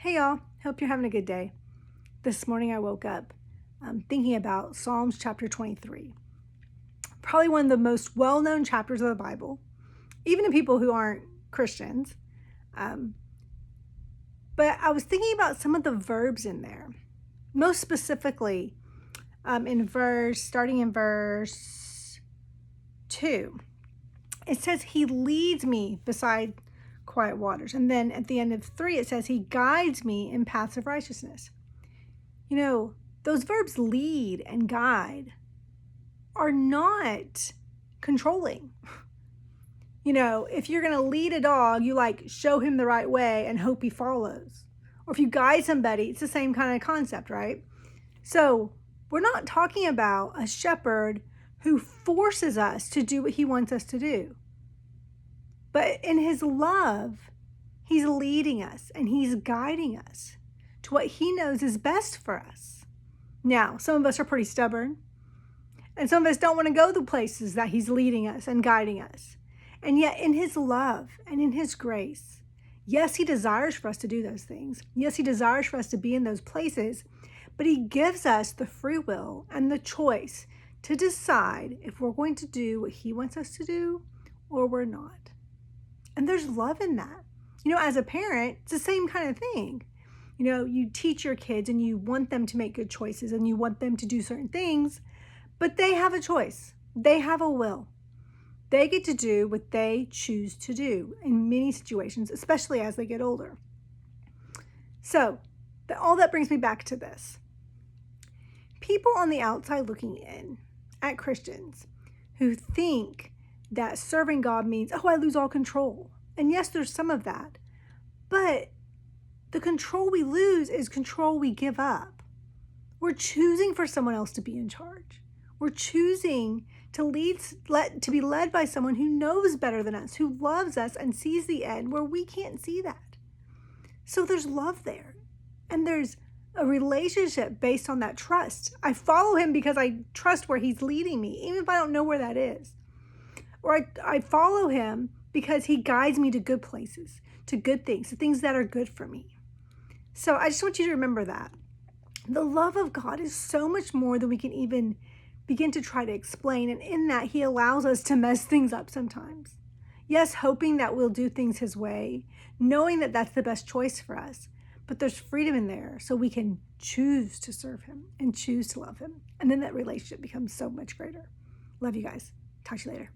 Hey y'all, hope you're having a good day. This morning I woke up thinking about Psalms chapter 23. Probably one of the most well known chapters of the Bible, even to people who aren't Christians. Um, but I was thinking about some of the verbs in there, most specifically starting in verse 2. It says, He leads me beside quiet waters. And then at the end of 3, it says, He guides me in paths of righteousness. You know, those verbs lead and guide are not controlling. You know, if you're going to lead a dog, you show him the right way and hope he follows. Or if you guide somebody, it's the same kind of concept, right? So we're not talking about a shepherd who forces us to do what he wants us to do. But in his love, he's leading us and he's guiding us to what he knows is best for us. Now, some of us are pretty stubborn, and some of us don't want to go the places that he's leading us and guiding us. And yet, in his love and in his grace, yes, he desires for us to do those things. Yes, he desires for us to be in those places, but he gives us the free will and the choice to decide if we're going to do what he wants us to do or we're not. And there's love in that. You know, as a parent, it's the same kind of thing. You know, you teach your kids and you want them to make good choices and you want them to do certain things, but they have a choice. They have a will. They get to do what they choose to do in many situations, especially as they get older. So, all that brings me back to this. People on the outside looking in at Christians who think that serving God means, I lose all control. And yes, there's some of that. But the control we lose is control we give up. We're choosing for someone else to be in charge. We're choosing to be led by someone who knows better than us, who loves us and sees the end where we can't see that. So there's love there. And there's a relationship based on that trust. I follow him because I trust where he's leading me, even if I don't know where that is. Or I follow him because he guides me to good places, to good things, to things that are good for me. So I just want you to remember that. The love of God is so much more than we can even begin to try to explain. And in that, he allows us to mess things up sometimes. Yes, hoping that we'll do things his way, knowing that that's the best choice for us. But there's freedom in there so we can choose to serve him and choose to love him. And then that relationship becomes so much greater. Love you guys. Talk to you later.